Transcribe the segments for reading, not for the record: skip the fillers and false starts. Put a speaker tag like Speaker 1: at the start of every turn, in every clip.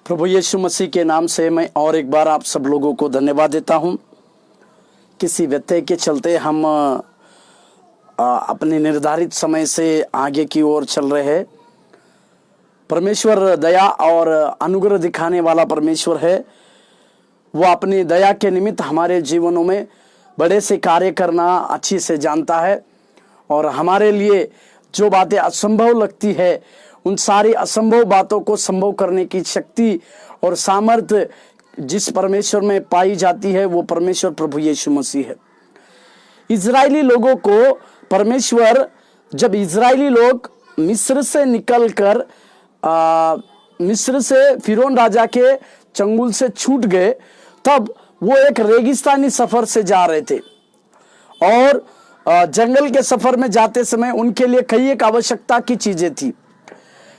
Speaker 1: प्रभु यीशु मसीह के नाम से मैं और एक बार आप सब लोगों को धन्यवाद देता हूं। किसी व्यत्यय के चलते हम अपने निर्धारित समय से आगे की ओर चल रहे हैं। परमेश्वर दया और अनुग्रह दिखाने वाला परमेश्वर है। वो अपनी दया के निमित्त हमारे जीवनों में बड़े से कार्य करना अच्छी से जानता है और हमारे लिए जो बातें असंभव लगती है उन सारी असंभव बातों को संभव करने की शक्ति और सामर्थ्य जिस परमेश्वर में पाई जाती है वो परमेश्वर प्रभु यीशु मसीह है। इजरायली लोगों को परमेश्वर, जब इजरायली लोग मिस्र से निकलकर मिस्र से फिरौन राजा के चंगुल से छूट गए, तब वो एक रेगिस्तानी सफर से जा रहे थे और जंगल के सफर में जाते समय उनके लिए कई एक आवश्यकता की चीजें थी।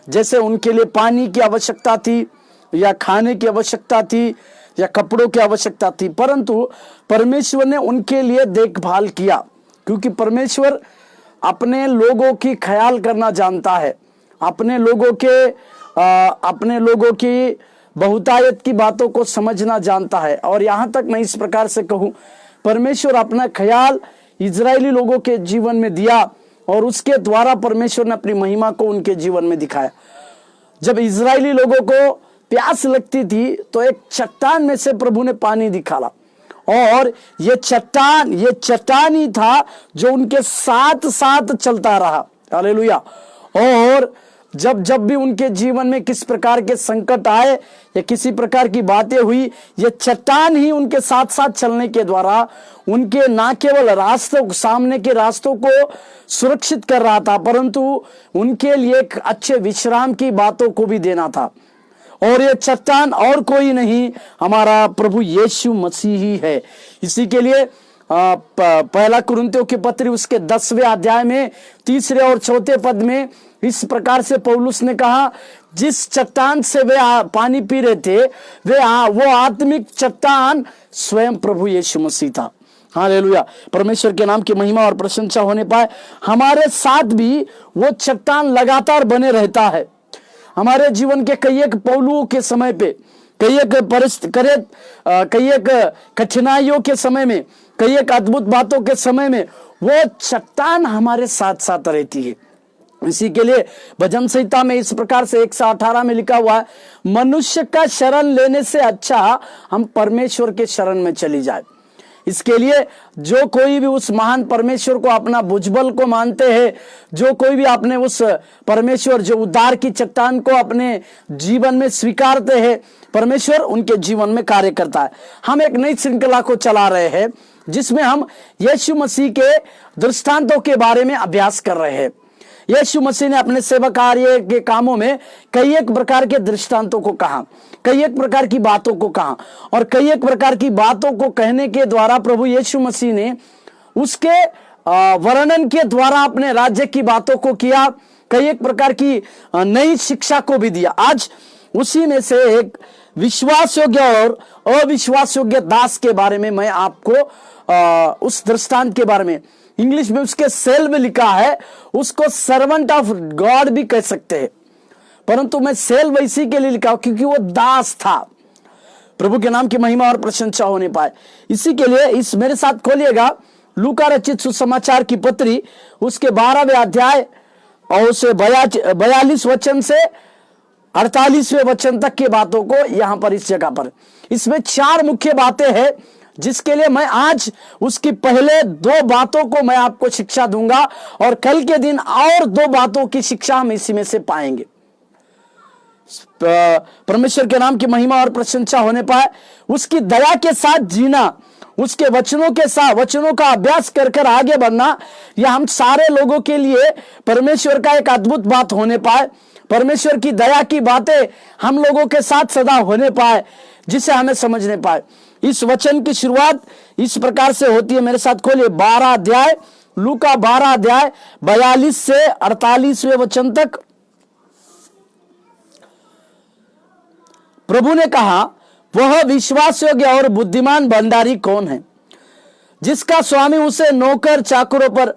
Speaker 1: जैसे उनके लिए पानी की आवश्यकता थी या खाने की आवश्यकता थी या कपड़ों की आवश्यकता थी, परंतु परमेश्वर ने उनके लिए देखभाल किया, क्योंकि परमेश्वर अपने लोगों की ख्याल करना जानता है, अपने लोगों की बहुतायत की बातों को समझना जानता है। और यहाँ तक मैं इस प्रकार से कहूँ, परमेश्वर अपना ख्याल इजरायली लोगों के जीवन में दिया और उसके द्वारा परमेश्वर ने अपनी महिमा को उनके जीवन में दिखाया। जब इजरायली लोगों को प्यास लगती थी तो एक चट्टान में से प्रभु ने पानी निकाला और ये चट्टान ही था जो उनके साथ साथ चलता रहा। हालेलुया। और जब भी उनके जीवन में किस प्रकार के संकट आए या किसी प्रकार की बातें हुई, ये चट्टान ही उनके साथ साथ चलने के द्वारा उनके ना केवल रास्तों, सामने के रास्तों को सुरक्षित कर रहा था, परंतु उनके लिए एक अच्छे विश्राम की बातों को भी देना था। और ये चट्टान और कोई नहीं, हमारा प्रभु यीशु मसीह ही है। इसी के लिए पहला कुरिन्थियों की पत्री उसके 10वें अध्याय में 3 और 4 पद में इस प्रकार से पौलुस ने कहा, जिस चट्टान से वे पानी पी रहे थे वो आत्मिक चट्टान स्वयं प्रभु यीशु मसीह था। हालेलुया। परमेश्वर के नाम की महिमा और प्रशंसा होने पाए। हमारे साथ भी वो चट्टान लगातार बने रहता है। हमारे जीवन के कई एक पहलुओं के समय पे, कई एक कठिनाइयों के समय में, कई एक अद्भुत बातों के समय में वो चट्टान हमारे साथ साथ रहती है। इसी के लिए भजन संहिता में इस प्रकार से 118 में लिखा हुआ है, मनुष्य का शरण लेने से अच्छा हम परमेश्वर के शरण में चली जाए। इसके लिए जो कोई भी उस महान परमेश्वर को अपना भुजबल को मानते हैं, जो कोई भी अपने उस परमेश्वर जो उद्धार की चट्टान को अपने जीवन में स्वीकारते हैं, परमेश्वर उनके जीवन में कार्य करता है। हम एक नई श्रृंखला को चला रहे हैं जिसमें हम यीशु मसीह के दृष्टांतों के बारे में अभ्यास कर रहे हैं। यीशु मसीह ने अपने सेवा कार्य के कामों में कई एक प्रकार के दृष्टांतों को कहा, कई एक प्रकार की बातों को कहा और कई एक प्रकार की बातों को कहने के द्वारा प्रभु यीशु मसीह ने उसके वर्णन के द्वारा अपने राज्य की बातों को किया, कई एक प्रकार की नई शिक्षा को भी दिया। आज उसी में से एक विश्वास योग्य और अविश्वास योग्य दास के बारे में मैं आपको उस दृष्टांत के बारे में, इंग्लिश में उसके सेल में लिखा है, उसको सर्वेंट ऑफ गॉड भी कह सकते हैं, परंतु मैं सेल वैसी के लिए लिखा हूं क्योंकि वो दास था। प्रभु के नाम की महिमा और प्रशंसा होने पाए। इसी के लिए इस मेरे साथ खोलिएगा लूका रचित सुसमाचार की पत्री उसके 12वें अध्याय और उसे 42 वचन से 48वें वचन तक की बातों को यहां पर इस जगह पर, इसमें 4 मुख्य बातें हैं जिसके लिए मैं आज उसकी पहले 2 बातों को मैं आपको शिक्षा दूंगा और कल के दिन और 2 बातों की शिक्षा हम इसी में से पाएंगे। परमेश्वर के नाम की महिमा और प्रशंसा होने पाए। उसकी दया के साथ जीना, उसके वचनों का अभ्यास कर आगे बढ़ना, यह हम सारे लोगों के लिए परमेश्वर का एक अद्भुत बात होने पाए। परमेश्वर की दया की बातें हम लोगों के साथ सदा होने पाए, जिसे हमें समझने पाए। इस वचन की शुरुआत इस प्रकार से होती है, मेरे साथ खोलिए 12 अध्याय, लूका 12 अध्याय 42 से 48वें वचन तक। प्रभु ने कहा, वह विश्वास योग्य और बुद्धिमान भंडारी कौन है, जिसका स्वामी उसे नौकर चाकरों पर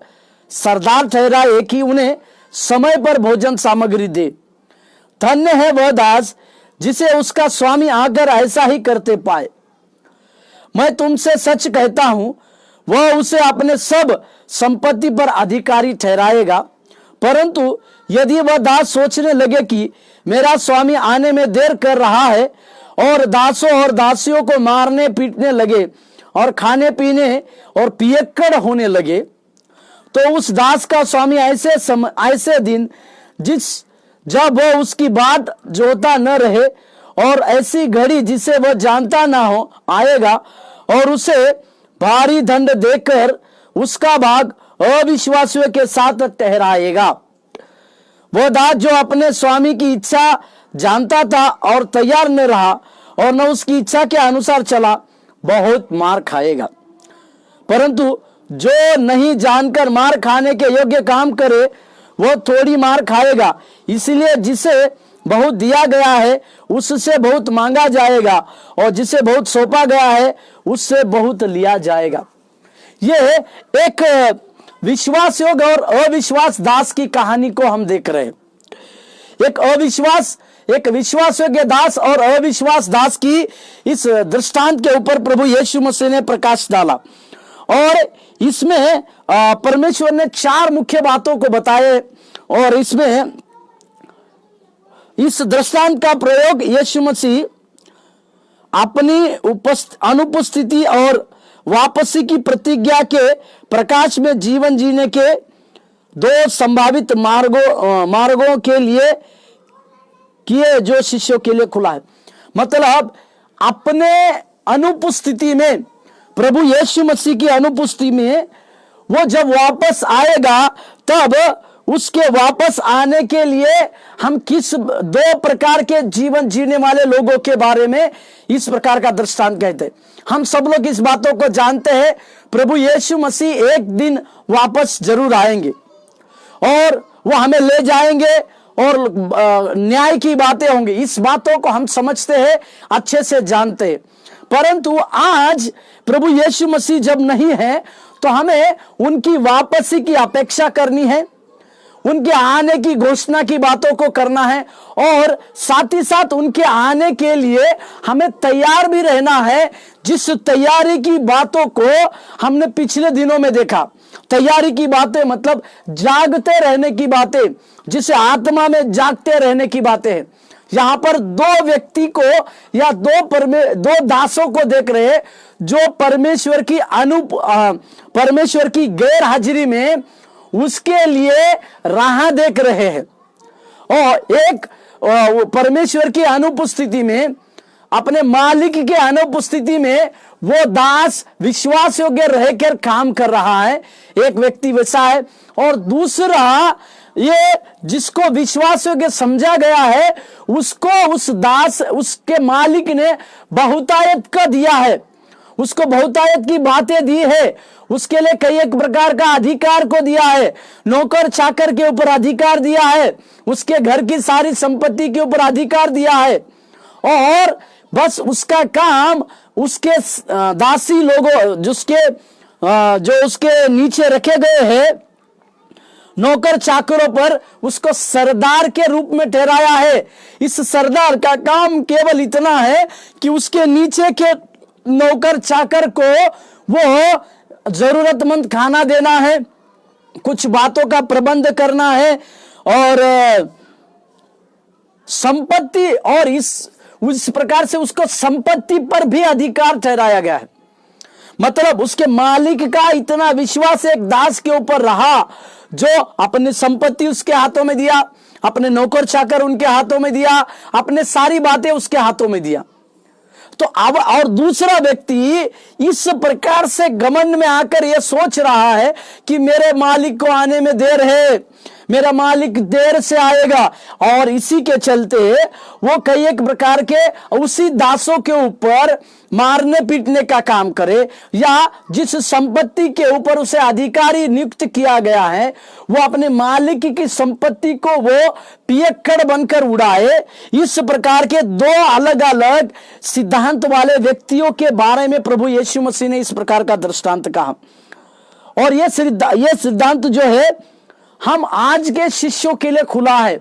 Speaker 1: सरदार ठहराए कि उन्हें समय पर भोजन सामग्री दे। धन्य है वह दास जिसे उसका स्वामी आकर ऐसा ही करते पाए। मैं तुमसे सच कहता हूं, वह उसे अपने सब संपत्ति पर अधिकारी ठहराएगा। परंतु यदि वह दास सोचने लगे कि मेरा स्वामी आने में देर कर रहा है, और दासों और दासियों को मारने पीटने लगे और खाने पीने और पियक्कड़ होने लगे, तो उस दास का स्वामी ऐसे दिन जब वह उसकी बात जोता न रहे, और ऐसी घड़ी जिसे वह जानता ना हो आएगा, और उसे भारी दंड देकर उसका भाग अविश्वासियों के साथ ठहराएगा। वह दास जो अपने स्वामी की इच्छा जानता था और तैयार न रहा और न उसकी इच्छा के अनुसार चला, बहुत मार खाएगा। परंतु जो नहीं जानकर मार खाने के योग्य काम करे, वह थोड़ी मार खाएगा। इसलिए जिसे बहुत दिया गया है उससे बहुत मांगा जाएगा, और जिसे बहुत सौंपा गया है उससे बहुत लिया जाएगा। यह एक विश्वास योग्य और अविश्वास दास की कहानी को हम देख रहे हैं। एक विश्वास योग्य दास और अविश्वास दास की इस दृष्टांत के ऊपर प्रभु यीशु मसीह ने प्रकाश डाला, और इसमें परमेश्वर ने 4 मुख्य बातों को बताए, और इसमें इस दृष्टांत का प्रयोग यीशु मसीह अपनी अनुपस्थिति और वापसी की प्रतिज्ञा के प्रकाश में जीवन जीने के 2 संभावित मार्गों के लिए किए, जो शिष्यों के लिए खुला है। मतलब अपने अनुपस्थिति में, प्रभु यीशु मसीह की अनुपस्थिति में वो जब वापस आएगा, तब उसके वापस आने के लिए हम किस 2 प्रकार के जीवन जीने वाले लोगों के बारे में इस प्रकार का दृष्टांत कहते हैं। हम सब लोग इस बातों को जानते हैं, प्रभु यीशु मसीह एक दिन वापस जरूर आएंगे और वो हमें ले जाएंगे, और न्याय की बातें होंगी। इस बातों को हम समझते हैं, अच्छे से जानते हैं। परंतु आज प्रभु यीशु मसीह जब नहीं है, तो हमें उनकी वापसी की अपेक्षा करनी है, उनके आने की घोषणा की बातों को करना है, और साथ ही साथ उनके आने के लिए हमें तैयार भी रहना है। जिस तैयारी की बातों को हमने पिछले दिनों में देखा, तैयारी की बातें मतलब जागते रहने की बातें, जिसे आत्मा में जागते रहने की बातें हैं। यहां पर 2 व्यक्ति को या 2 दासों को देख रहे हैं, जो परमेश्वर की गैर हाजिरी में उसके लिए राह देख रहे हैं, और एक परमेश्वर की अनुपस्थिति में, अपने मालिक के अनुपस्थिति में वो दास विश्वास योग्य रहकर काम कर रहा है। एक व्यक्ति वैसा है, और दूसरा ये जिसको विश्वास योग्य समझा गया है, उसको उस दास, उसके मालिक ने बहुतायत का दिया है, उसको बहुतायत की बातें दी है, उसके लिए कई एक प्रकार का अधिकार को दिया है, नौकर चाकर के ऊपर अधिकार दिया है, उसके घर की सारी संपत्ति के ऊपर अधिकार दिया है, और बस उसका काम उसके दासी लोगों जो उसके नीचे रखे गए हैं नौकर चाकरों पर, उसको सरदार के रूप में ठहराया है। इस सरदार का काम केवल इतना है कि उसके नीचे के नौकर चाकर को वो जरूरतमंद खाना देना है, कुछ बातों का प्रबंध करना है, और संपत्ति, और उस प्रकार से उसको संपत्ति पर भी अधिकार ठहराया गया है। मतलब उसके मालिक का इतना विश्वास एक दास के ऊपर रहा, जो अपनी संपत्ति उसके हाथों में दिया, अपने नौकर चाकर उनके हाथों में दिया, अपने सारी बातें उसके हाथों में दिया। तो अब और दूसरा व्यक्ति इस प्रकार से घमंड में आकर यह सोच रहा है कि मेरे मालिक को आने में देर है, मेरा मालिक देर से आएगा, और इसी के चलते वो कई एक प्रकार के उसी दासों के ऊपर मारने पीटने का काम करे, या जिस संपत्ति के ऊपर उसे अधिकारी नियुक्त किया गया है, वो अपने मालिक की संपत्ति को वो पियक्कड़ बनकर उड़ाए। इस प्रकार के 2 अलग अलग सिद्धांत वाले व्यक्तियों के बारे में प्रभु यीशु मसीह ने इस प्रकार का दृष्टांत कहा। और ये सिद्धांत जो है हम आज के शिष्यों के लिए खुला है।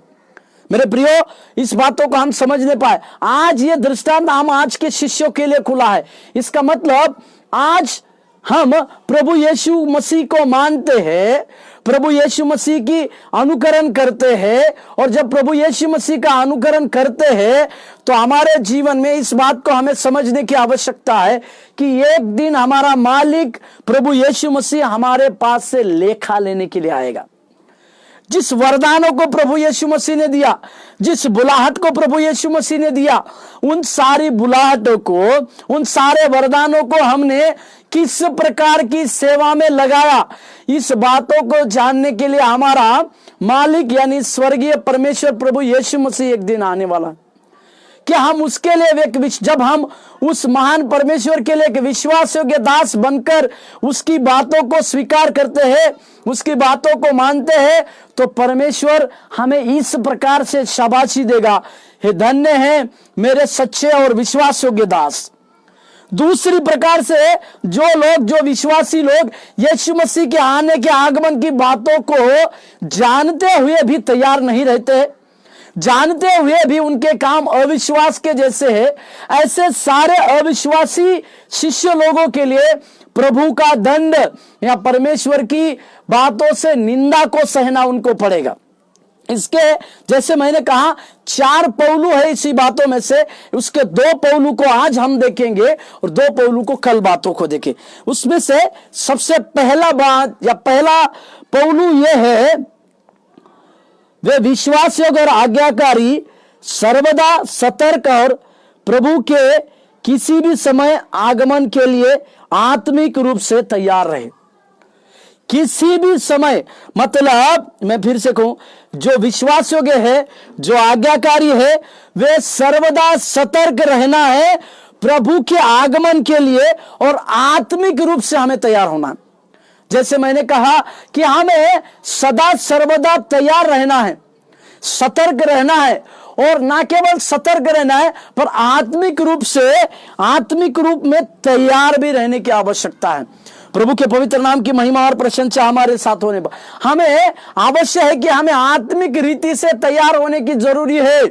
Speaker 1: मेरे प्रियो, इस बातों को हम समझ नहीं पाए। आज ये दृष्टांत हम आज के शिष्यों के लिए खुला है। इसका मतलब आज हम प्रभु यीशु मसीह को मानते हैं, प्रभु यीशु मसीह की अनुकरण करते हैं, और जब प्रभु यीशु मसीह का अनुकरण करते हैं तो हमारे जीवन में इस बात को हमें समझने की आवश्यकता है कि एक दिन हमारा मालिक प्रभु यीशु मसीह हमारे पास से लेखा लेने के लिए आएगा। जिस वरदानों को प्रभु यीशु मसीह ने दिया, जिस बुलाहट को प्रभु यीशु मसीह ने दिया, उन सारी बुलाहटों को, उन सारे वरदानों को हमने किस प्रकार की सेवा में लगाया, इस बातों को जानने के लिए हमारा मालिक यानी स्वर्गीय परमेश्वर प्रभु यीशु मसीह एक दिन आने वाला। कि हम उसके लिए जब हम उस महान परमेश्वर के लिए एक विश्वास योग्य दास बनकर उसकी बातों को स्वीकार करते हैं, उसकी बातों को मानते हैं, तो परमेश्वर हमें इस प्रकार से शाबाशी देगा, हे धन्य है मेरे सच्चे और विश्वास योग्य दास। दूसरी प्रकार से जो विश्वासी लोग यीशु मसीह के आने के आगमन की बातों को जानते हुए भी तैयार नहीं रहते, जानते हुए भी उनके काम अविश्वास के जैसे है, ऐसे सारे अविश्वासी शिष्य लोगों के लिए प्रभु का दंड या परमेश्वर की बातों से निंदा को सहना उनको पड़ेगा। इसके जैसे मैंने कहा 4 पहलू है इसी बातों में से, उसके 2 पहलू को आज हम देखेंगे और 2 पहलू को कल बातों को देखें। उसमें से सबसे पहला बात या पहला पहलू यह है, वे विश्वास योग्य और आज्ञाकारी, सर्वदा सतर्क और प्रभु के किसी भी समय आगमन के लिए आत्मिक रूप से तैयार रहे। किसी भी समय मतलब मैं फिर से कहूं, जो विश्वास योग्य है, जो आज्ञाकारी है, वे सर्वदा सतर्क रहना है प्रभु के आगमन के लिए, और आत्मिक रूप से हमें तैयार होना। जैसे मैंने कहा कि हमें सदा सर्वदा तैयार रहना है, सतर्क रहना है, और ना केवल सतर्क रहना है पर आत्मिक रूप में तैयार भी रहने की आवश्यकता है। प्रभु के पवित्र नाम की महिमा और प्रशंसा हमारे साथ होने पर हमें आवश्यक है कि हमें आत्मिक रीति से तैयार होने की जरूरी है।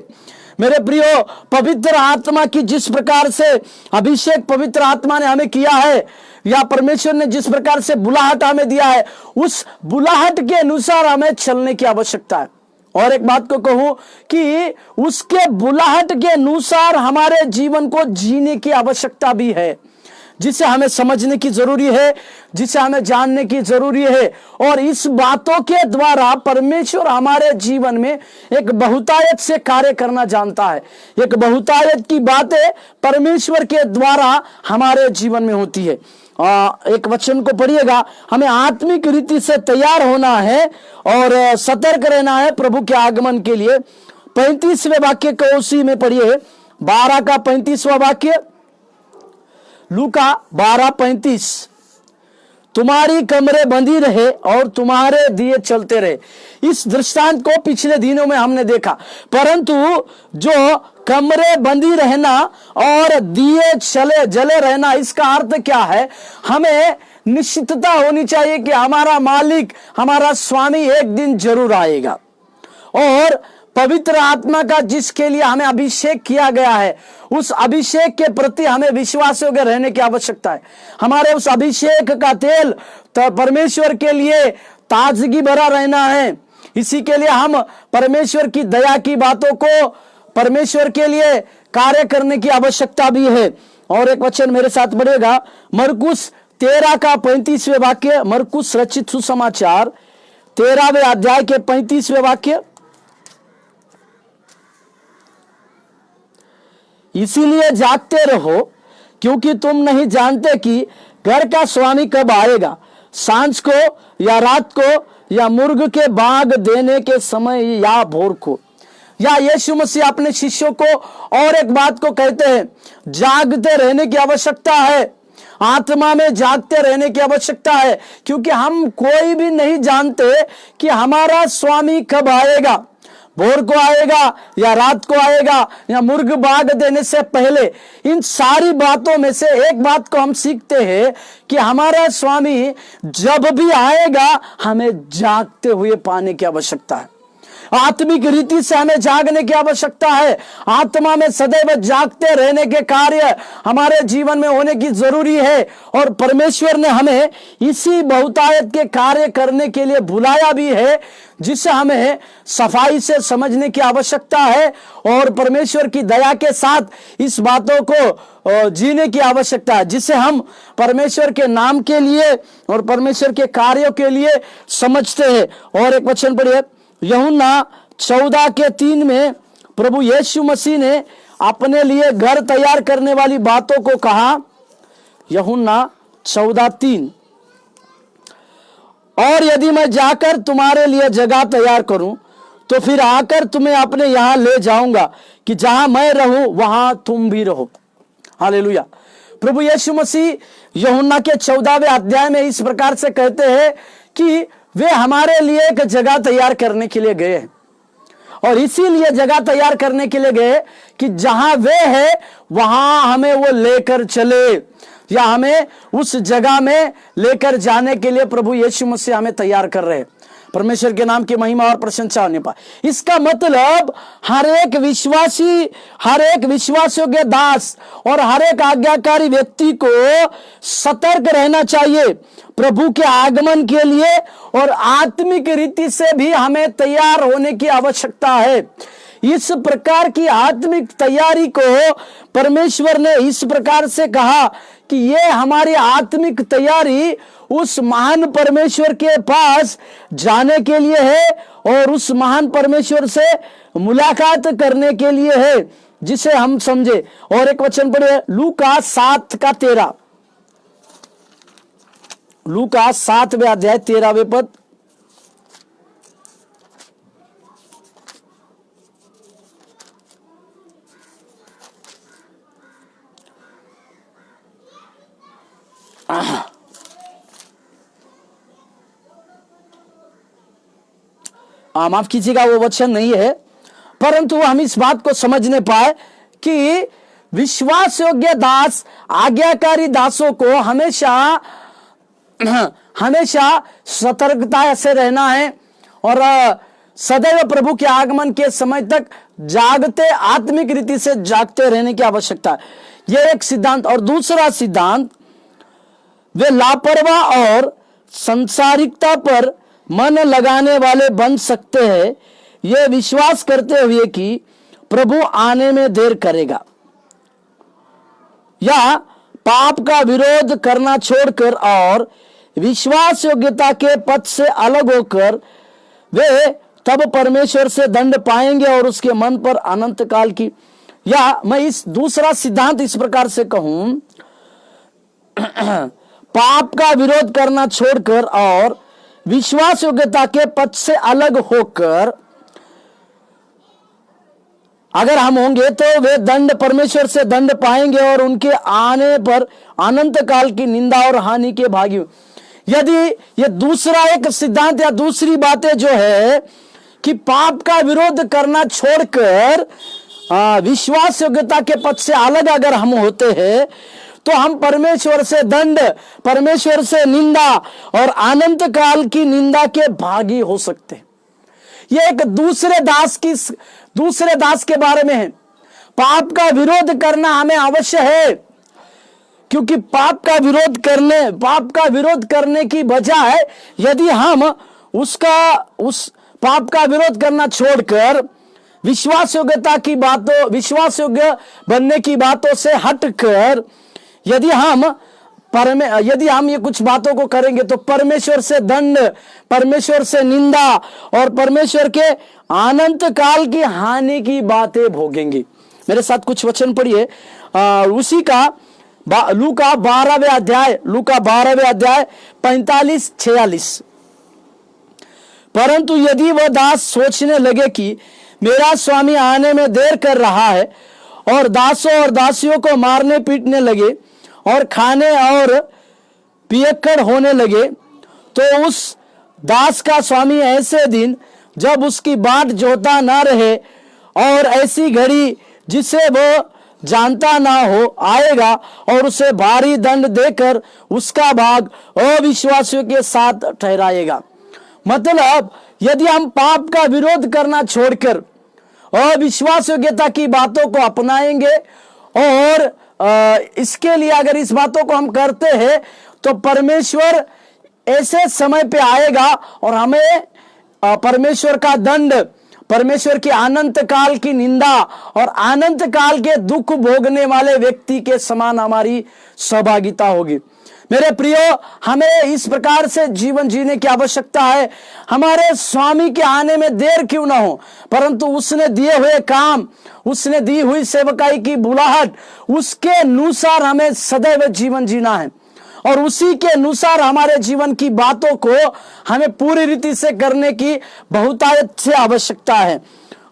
Speaker 1: मेरे प्रियो, पवित्र आत्मा की जिस प्रकार से अभिषेक पवित्र आत्मा ने हमें किया है, या परमेश्वर ने जिस प्रकार से बुलाहट हमें दिया है, उस बुलाहट के अनुसार हमें चलने की आवश्यकता है। और एक बात को कहूं कि उसके बुलाहट के अनुसार हमारे जीवन को जीने की आवश्यकता भी है, जिसे हमें समझने की जरूरी है, जिसे हमें जानने की जरूरी है। और इस बातों के द्वारा परमेश्वर हमारे जीवन में एक बहुतायत से कार्य करना जानता है। एक बहुतायत की बातें परमेश्वर के द्वारा हमारे जीवन में होती है। एक वचन को पढ़िएगा, हमें आत्मिक रीति से तैयार होना है और सतर्क रहना है प्रभु के आगमन के लिए। 35वें वाक्य को उसी में पढ़िए, 12 का 35वां वाक्य, लूका 12:35, तुम्हारी कमरे बंदी रहे और तुम्हारे दिए चलते रहे। इस दृष्टांत को पिछले दिनों में हमने देखा, परंतु जो कमरे बंदी रहना और दिए जले रहना, इसका अर्थ क्या है? हमें निश्चितता होनी चाहिए कि हमारा मालिक, हमारा स्वामी एक दिन जरूर आएगा, और पवित्र आत्मा का जिसके लिए हमें अभिषेक किया गया है, उस अभिषेक के प्रति हमें विश्वास योग्य रहने की आवश्यकता है। हमारे उस अभिषेक का तेल तो परमेश्वर के लिए ताजगी भरा रहना है। इसी के लिए हम परमेश्वर की दया की बातों को परमेश्वर के लिए कार्य करने की आवश्यकता भी है। और एक वचन मेरे साथ पढ़ेगा, मरकुस 13 का 35वें वाक्य, मरकुस रचित सुसमाचार 13वें अध्याय के 35वें वाक्य, इसीलिए जागते रहो क्योंकि तुम नहीं जानते कि घर का स्वामी कब आएगा, सांझ को या रात को या मुर्ग के बाग देने के समय या भोर को। या यीशु मसीह अपने शिष्यों को और एक बात को कहते हैं, जागते रहने की आवश्यकता है, आत्मा में जागते रहने की आवश्यकता है, क्योंकि हम कोई भी नहीं जानते कि हमारा स्वामी कब आएगा, भोर को आएगा या रात को आएगा या मुर्ग बाग देने से पहले। इन सारी बातों में से एक बात को हम सीखते हैं कि हमारा स्वामी जब भी आएगा हमें जागते हुए पाने की आवश्यकता है। आत्मिक रीति से हमें जागने की आवश्यकता है। आत्मा में सदैव जागते रहने के कार्य हमारे जीवन में होने की जरूरी है। और परमेश्वर ने हमें इसी बहुतायत के कार्य करने के लिए बुलाया भी है, जिसे हमें सफाई से समझने की आवश्यकता है और परमेश्वर की दया के साथ इस बातों को जीने की आवश्यकता है, जिसे हम परमेश्वर के नाम के लिए और परमेश्वर के कार्यों के लिए समझते हैं। और एक वचन पढ़िए, यूहन्ना 14:3 में प्रभु यीशु मसीह ने अपने लिए घर तैयार करने वाली बातों को कहा। यूहन्ना 14:3, और यदि मैं जाकर तुम्हारे लिए जगह तैयार करूं तो फिर आकर तुम्हें अपने यहां ले जाऊंगा कि जहां मैं रहूं वहां तुम भी रहो। हालेलुया। प्रभु यीशु मसीह यूहन्ना के 14वें अध्याय में इस प्रकार से कहते हैं कि वे हमारे लिए एक जगह तैयार करने के लिए गए हैं, और इसीलिए जगह तैयार करने के लिए गए कि जहां वे हैं वहां हमें वो लेकर चले, या हमें उस जगह में लेकर जाने के लिए प्रभु यीशु मसीह हमें तैयार कर रहे हैं। परमेश्वर के नाम की महिमा और प्रशंसा होने पाए। इसका मतलब हर एक विश्वासी, हर एक विश्वासियों के दास और हर एक आज्ञाकारी व्यक्ति को सतर्क रहना चाहिए प्रभु के आगमन के लिए, और आत्मिक रीति से भी हमें तैयार होने की आवश्यकता है। इस प्रकार की आत्मिक तैयारी को परमेश्वर ने इस प्रकार से कहा कि ये हमारी आत्मिक तैयारी उस महान परमेश्वर के पास जाने के लिए है और उस महान परमेश्वर से मुलाकात करने के लिए है, जिसे हम समझे। और एक वचन पढ़िए, लूका 7:13, लूका 7वें अध्याय 13वें पद। माफ कीजिएगा, वो वचन नहीं है, परंतु हम इस बात को समझने पाए कि विश्वास योग्य दास, आज्ञाकारी दासों को हमेशा सतर्कता से रहना है और सदैव प्रभु के आगमन के समय तक जागते, आत्मिक रीति से जागते रहने की आवश्यकता है। यह एक सिद्धांत। और दूसरा सिद्धांत, वे लापरवाह और संसारिकता पर मन लगाने वाले बन सकते हैं, यह विश्वास करते हुए कि प्रभु आने में देर करेगा, या पाप का विरोध करना छोड़कर और विश्वास योग्यता के पथ से अलग होकर वे तब परमेश्वर से दंड पाएंगे और उसके मन पर अनंत काल की, या मैं इस दूसरा सिद्धांत इस प्रकार से कहूं, पाप का विरोध करना छोड़कर और विश्वास योग्यता के पथ से अलग होकर अगर हम होंगे तो वे दंड, परमेश्वर से दंड पाएंगे और उनके आने पर अनंत काल की निंदा और हानि के भागी। यदि ये दूसरा एक सिद्धांत या दूसरी बातें जो है कि पाप का विरोध करना छोड़कर विश्वास योग्यता के पथ से अलग अगर हम होते हैं तो हम परमेश्वर से दंड, परमेश्वर से निंदा और अनंत काल की निंदा के भागी हो सकते हैं। यह एक दूसरे दास के बारे में है। पाप का विरोध करना हमें अवश्य है, क्योंकि पाप का विरोध करने की बजाय यदि हम उस पाप का विरोध करना छोड़कर विश्वास योग्य बनने की बातों से हटकर यदि हम ये कुछ बातों को करेंगे तो परमेश्वर से दंड, परमेश्वर से निंदा और परमेश्वर के अनंत काल की हानि की बातें भोगेंगे। मेरे साथ कुछ वचन पढ़िए, उसी का लूका 12वें अध्याय 45-46। परंतु यदि वह दास सोचने लगे कि मेरा स्वामी आने में देर कर रहा है और दासों और दासियों को मारने पीटने लगे और खाने और पियक्कड़ होने लगे, तो उस दास का स्वामी ऐसे दिन जब उसकी बाट जोता ना रहे और ऐसी घड़ी जिसे वो जानता ना हो आएगा और उसे भारी दंड देकर उसका भाग अविश्वासियों के साथ ठहराएगा। मतलब यदि हम पाप का विरोध करना छोड़कर अविश्वास योग्यता की बातों को अपनाएंगे और इसके लिए अगर इस बातों को हम करते हैं तो परमेश्वर ऐसे समय पे आएगा और हमें परमेश्वर का दंड, परमेश्वर की अनंत काल की निंदा और अनंत काल के दुख भोगने वाले व्यक्ति के समान हमारी सहभागिता होगी। मेरे प्रियो, हमें इस प्रकार से जीवन जीने की आवश्यकता है। हमारे स्वामी के आने में देर क्यों ना हो, परंतु उसने दिए हुए काम, उसने दी हुई सेवकाई की बुलाहट, उसके अनुसार हमें सदैव जीवन जीना है और उसी के अनुसार हमारे जीवन की बातों को हमें पूरी रीति से करने की बहुतायत से आवश्यकता है।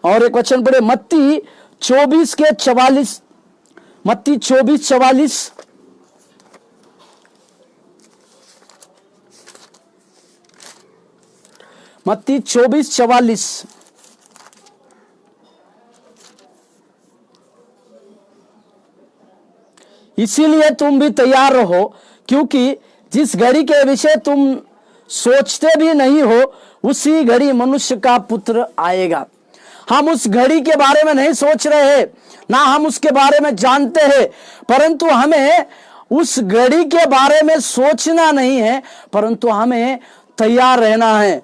Speaker 1: और एक वचन पढ़े, मत्ती 24:44, मत्ती 24:44। मत्ती 24:44। इसीलिए तुम भी तैयार रहो, क्योंकि जिस घड़ी के विषय तुम सोचते भी नहीं हो उसी घड़ी मनुष्य का पुत्र आएगा। हम उस घड़ी के बारे में नहीं सोच रहे हैं, ना हम उसके बारे में जानते हैं, परंतु हमें उस घड़ी के बारे में सोचना नहीं है, परंतु हमें तैयार रहना है।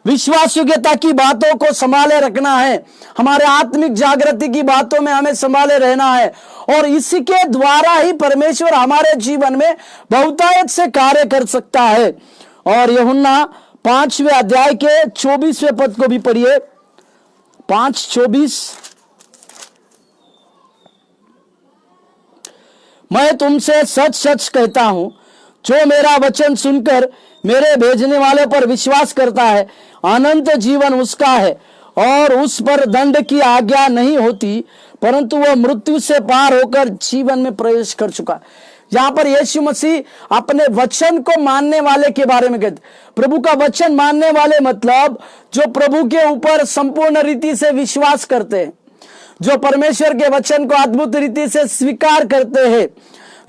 Speaker 1: विश्वास योग्यता की बातों को संभाले रखना है, हमारे आत्मिक जागृति की बातों में हमें संभाले रहना है और इसके द्वारा ही परमेश्वर हमारे जीवन में बहुतायत से कार्य कर सकता है। और यूहन्ना 5वें अध्याय के 24वें पद को भी पढ़िए, 5:24। मैं तुमसे सच सच कहता हूं, जो मेरा वचन सुनकर मेरे भेजने वाले पर विश्वास करता है, अनंत जीवन उसका है और उस पर दंड की आज्ञा नहीं होती, परंतु वह मृत्यु से पार होकर जीवन में प्रवेश कर चुका। यहां पर यीशु मसीह अपने वचन को मानने वाले के बारे में कहते, प्रभु का वचन मानने वाले मतलब जो प्रभु के ऊपर संपूर्ण रीति से विश्वास करते हैं, जो परमेश्वर के वचन को अद्भुत रीति से स्वीकार करते हैं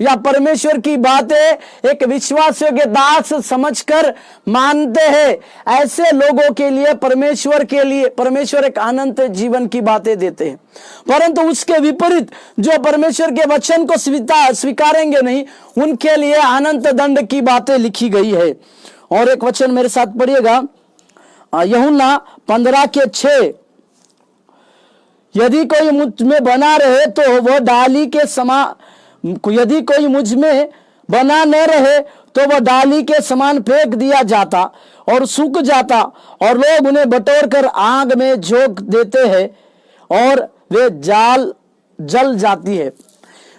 Speaker 1: या परमेश्वर की बातें एक विश्वास योग्य दास समझकर मानते हैं। ऐसे लोगों के लिए परमेश्वर एक अनंत जीवन की बातें देते हैं। परंतु उसके विपरीत जो परमेश्वर के वचन को स्वीकारेंगे नहीं, उनके लिए अनंत दंड की बातें लिखी गई है। और एक वचन मेरे साथ पढ़िएगा, यूहन्ना 15:6। यदि कोई मुझ में बना रहे तो वह डाली के समान, यदि कोई मुझ में बना न रहे तो वह डाली के समान फेंक दिया जाता और सूख जाता और लोग उन्हें बटोर कर आग में झोंक देते हैं और वे जल जाती है।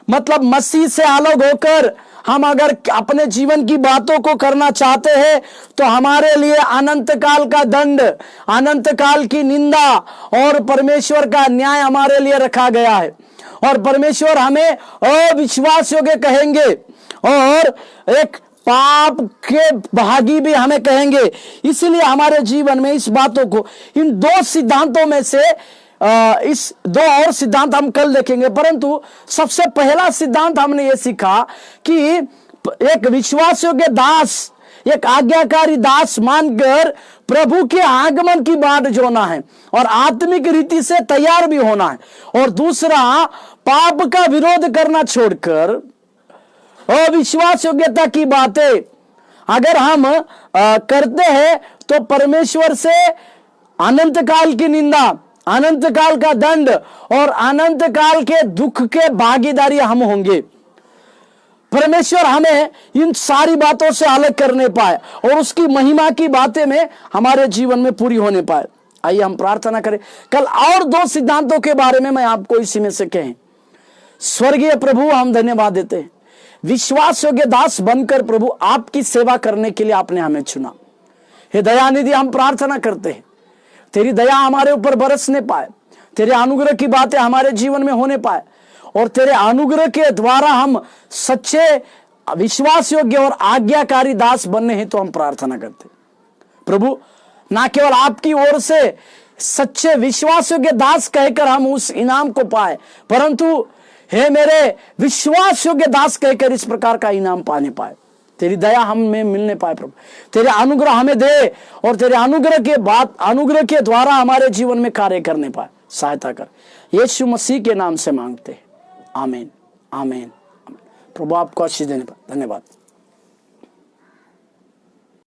Speaker 1: मतलब मसीह से अलग होकर हम अगर अपने जीवन की बातों को करना चाहते हैं तो हमारे लिए अनंत काल का दंड, अनंत काल की निंदा और परमेश्वर का न्याय हमारे लिए रखा गया है और परमेश्वर हमें अविश्वास योग्य कहेंगे और एक पाप के भागी भी हमें कहेंगे। इसलिए हमारे जीवन में इस बातों को, इन दो सिद्धांतों में से इस दो और सिद्धांत हम कल देखेंगे, परंतु सबसे पहला सिद्धांत हमने ये सीखा कि एक विश्वास योग्य दास, एक आज्ञाकारी दास मानकर प्रभु के आगमन की बाट जोना है और आत्मिक रीति से तैयार भी होना है। और दूसरा, पाप का विरोध करना छोड़कर अविश्वास योग्यता की बातें अगर हम करते हैं तो परमेश्वर से अनंत काल की निंदा, अनंत काल का दंड और अनंत काल के दुख के भागीदारी हम होंगे। परमेश्वर हमें इन सारी बातों से अलग करने पाए और उसकी महिमा की बातें में हमारे जीवन में पूरी होने पाए। आइए हम प्रार्थना करें। कल और दो सिद्धांतों के बारे में मैं आपको इसी में से कहें। स्वर्गीय प्रभु, हम धन्यवाद देते हैं, विश्वास योग्य दास बनकर प्रभु आपकी सेवा करने के लिए आपने हमें चुना। हे दयानिधि, हम प्रार्थना करते हैं तेरी दया हमारे ऊपर बरसने पाए, तेरे अनुग्रह की बातें हमारे जीवन में होने पाए और तेरे अनुग्रह के द्वारा हम सच्चे विश्वास योग्य और आज्ञाकारी दास बनने हैं। तो हम प्रार्थना करते प्रभु, ना केवल आपकी ओर से सच्चे विश्वास योग्य दास कहकर हम उस इनाम को पाए, परंतु हे मेरे विश्वास योग्य दास कहकर इस प्रकार का इनाम पाने पाए। तेरी दया हमें मिलने पाए प्रभु, तेरे अनुग्रह हमें दे और तेरे अनुग्रह के द्वारा हमारे जीवन में कार्य करने पाए सहायता कर। यीशु मसीह के नाम से मांगते हैं, आमीन आमीन। प्रभु आपको आशीष देने पाए। धन्यवाद।